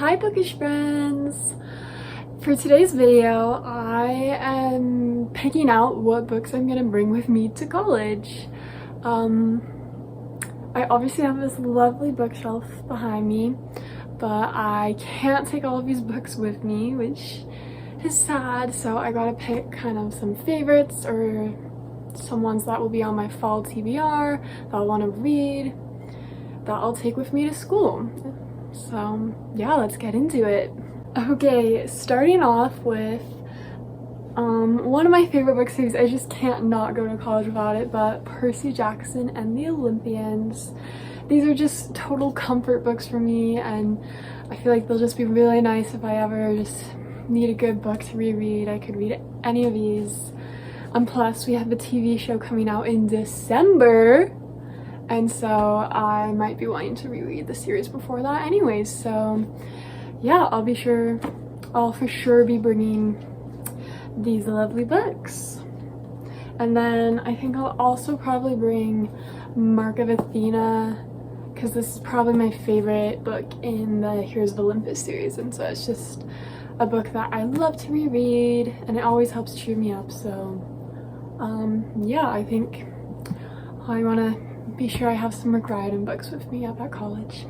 Hi bookish friends! For today's video, I am picking out what books I'm gonna bring with me to college. I obviously have this lovely bookshelf behind me, but I can't take all of these books with me, which is sad, so I gotta pick kind of some favorites or some ones that will be on my fall TBR that I want to read that I'll take with me to school. So yeah, let's get into it. Okay, starting off with one of my favorite book series. I just can't not go to college without it, but Percy Jackson and the Olympians. These are just total comfort books for me, and I feel like they'll just be really nice if I ever just need a good book to reread. I could read any of these. And plus, we have the TV show coming out in December, and so I might be wanting to reread the series before that anyways. So yeah, I'll for sure be bringing these lovely books. And then I think I'll also probably bring Mark of Athena, because this is probably my favorite book in the Heroes of Olympus series, and so it's just a book that I love to reread and it always helps cheer me up. So yeah, I think I want to be sure I have some Rick Riordan books with me up at college.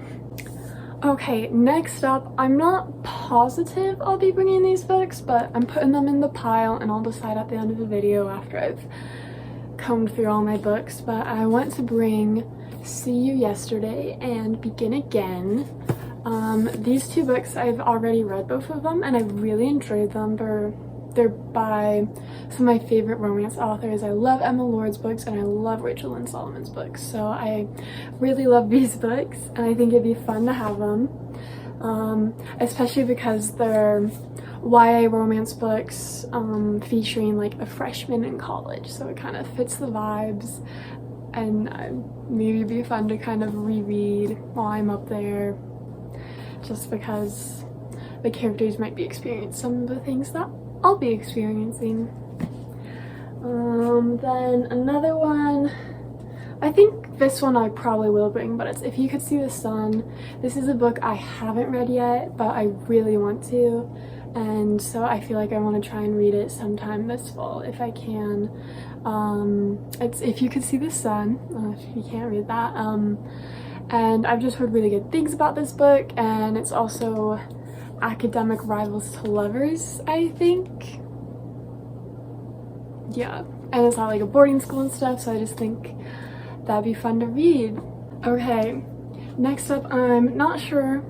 Okay, next up, I'm not positive I'll be bringing these books, but I'm putting them in the pile and I'll decide at the end of the video after I've combed through all my books. But I want to bring See You Yesterday and Begin Again. These two books, I've already read both of them and I really enjoyed them. They're by some of my favorite romance authors. I love Emma Lord's books and I love Rachel Lynn Solomon's books. So I really love these books and I think it'd be fun to have them. Especially because they're YA romance books featuring like a freshman in college. So it kind of fits the vibes, and maybe it'd be fun to kind of reread while I'm up there, just because the characters might be experiencing some of the things that I'll be experiencing. Then another one, I think this one I probably will bring, but it's If You Could See the Sun. This is a book I haven't read yet, but I really want to, and so I feel like I want to try and read it sometime this fall if I can. It's If You Could See the Sun, if you can't read that. And I've just heard really good things about this book, and it's also academic rivals to lovers, I think. Yeah, and it's not like a boarding school and stuff, so I just think that'd be fun to read. Okay, next up, I'm not sure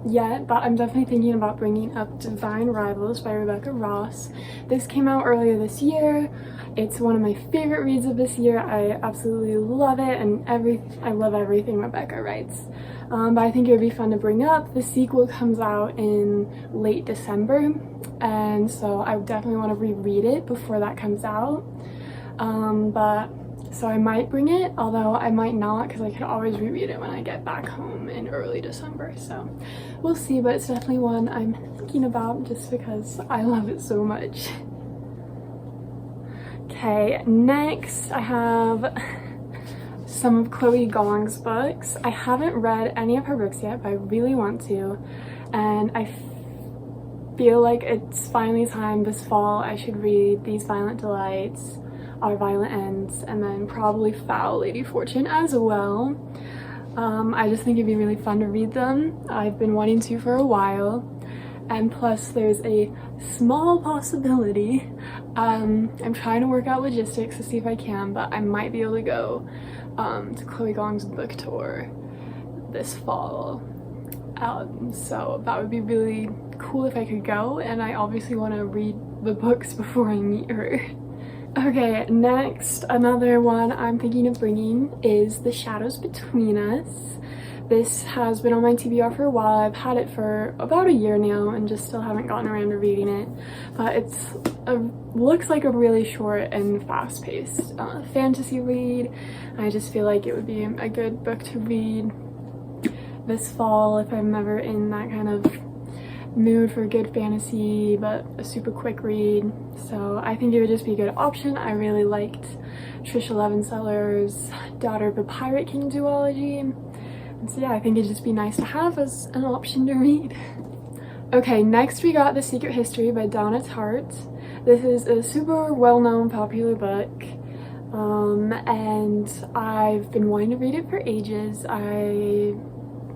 yet, but I'm definitely thinking about bringing up Divine Rivals by Rebecca Ross. This came out earlier this year. It's one of my favorite reads of this year. I absolutely love it, and I love everything Rebecca writes. But I think it would be fun to bring up. The sequel comes out in late December, and so I definitely want to reread it before that comes out. So I might bring it, although I might not, because I could always reread it when I get back home in early December. So we'll see, but it's definitely one I'm thinking about just because I love it so much. Okay, next I have some of Chloe Gong's books. I haven't read any of her books yet, but I really want to, and I feel like it's finally time this fall I should read These Violent Delights, Our Violent Ends, and then probably Foul Lady Fortune as well. I just think it'd be really fun to read them. I've been wanting to for a while, and plus there's a small possibility, I'm trying to work out logistics to see if I can, but I might be able to go to Chloe Gong's book tour this fall. So that would be really cool if I could go, and I obviously want to read the books before I meet her. Okay, next, another one I'm thinking of bringing is The Shadows Between Us. This has been on my TBR for a while. I've had it for about a year now and just still haven't gotten around to reading it. But looks like a really short and fast-paced fantasy read. I just feel like it would be a good book to read this fall if I'm ever in that kind of mood for good fantasy, but a super quick read. So I think it would just be a good option. I really liked Trisha Levenseller's Daughter of a Pirate King duology. And so yeah, I think it'd just be nice to have as an option to read. Okay, next we got The Secret History by Donna Tartt. This is a super well-known popular book, and I've been wanting to read it for ages. I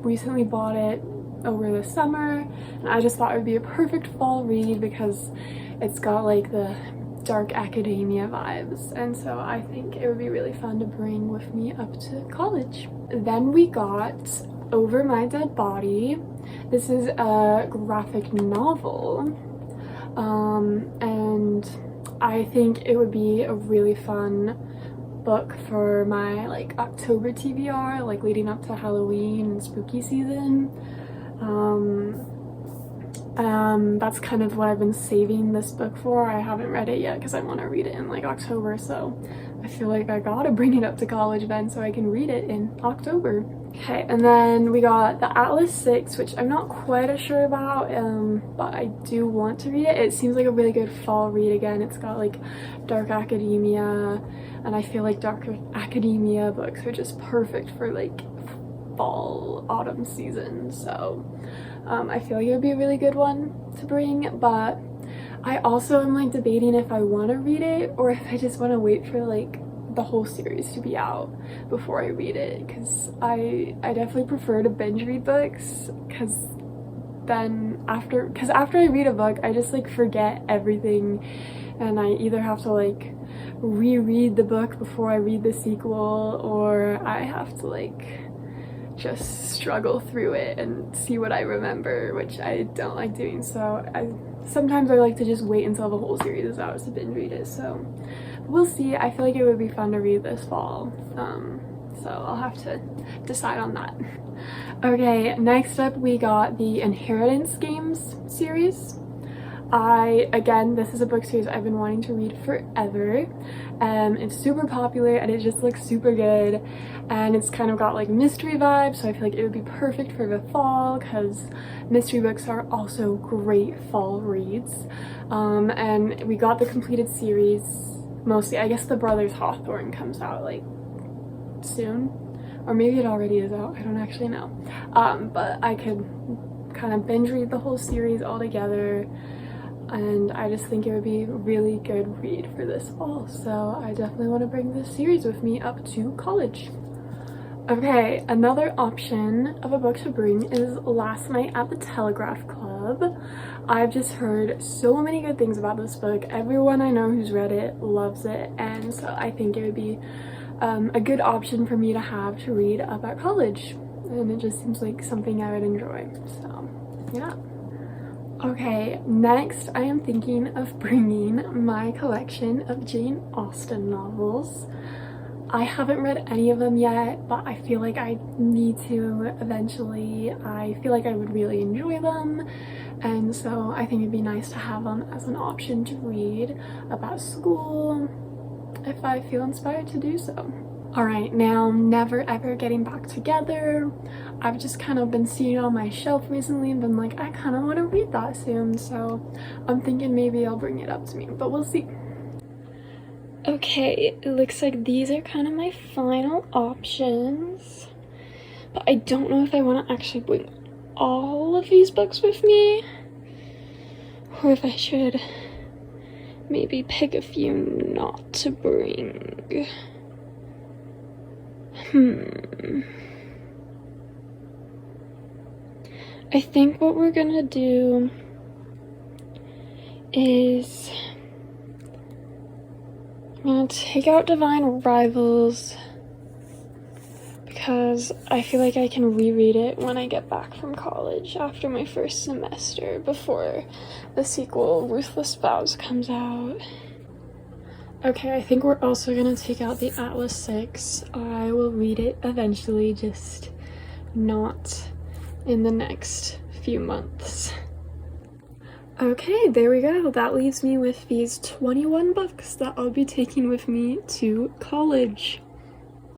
recently bought it over the summer, and I just thought it would be a perfect fall read because it's got like the dark academia vibes, and so I think it would be really fun to bring with me up to college. Then we got Over My Dead Body. This is a graphic novel, and I think it would be a really fun book for my like October TBR, like leading up to Halloween and spooky season. That's kind of what I've been saving this book for. I haven't read it yet because I want to read it in like October, so I feel like I gotta bring it up to college then so I can read it in October. Okay, and then we got The Atlas 6, which I'm not quite as sure about, but I do want to read it. It seems like a really good fall read again. It's got like dark academia, and I feel like dark academia books are just perfect for like fall, autumn season, so I feel like it would be a really good one to bring, but I also am like debating if I want to read it or if I just want to wait for like the whole series to be out before I read it, because I definitely prefer to binge read books, because after I read a book I just like forget everything, and I either have to like reread the book before I read the sequel, or I have to like just struggle through it and see what I remember, which I don't like doing. So sometimes I like to just wait until the whole series is out to binge read it. So we'll see. I feel like it would be fun to read this fall, so I'll have to decide on that. Okay, next up we got the Inheritance Games series. Again, this is a book series I've been wanting to read forever. It's super popular and it just looks super good, and it's kind of got like mystery vibes, so I feel like it would be perfect for the fall because mystery books are also great fall reads. And we got the completed series mostly. I guess the Brothers Hawthorne comes out like soon, or maybe it already is out, I don't actually know. But I could kind of binge read the whole series all together, and I just think it would be a really good read for this fall, so I definitely want to bring this series with me up to college. Okay, another option of a book to bring is Last Night at the Telegraph Club. I've just heard so many good things about this book. Everyone I know who's read it loves it, and so I think it would be a good option for me to have to read up at college, and it just seems like something I would enjoy, so yeah. Okay, next I am thinking of bringing my collection of Jane Austen novels. I haven't read any of them yet, but I feel like I need to eventually. I feel like I would really enjoy them, and so I think it'd be nice to have them as an option to read about school if I feel inspired to do so. Alright, now Never Ever Getting Back Together. I've just kind of been seeing it on my shelf recently and been like, I kind of want to read that soon, so I'm thinking maybe I'll bring it up to me, but we'll see. Okay, it looks like these are kind of my final options, but I don't know if I want to actually bring all of these books with me, or if I should maybe pick a few not to bring. I think what we're gonna do is I'm gonna take out Divine Rivals because I feel like I can reread it when I get back from college after my first semester before the sequel Ruthless Vows comes out. Okay, I think we're also gonna take out the Atlas 6. I will read it eventually, just not in the next few months. Okay, there we go. That leaves me with these 21 books that I'll be taking with me to college.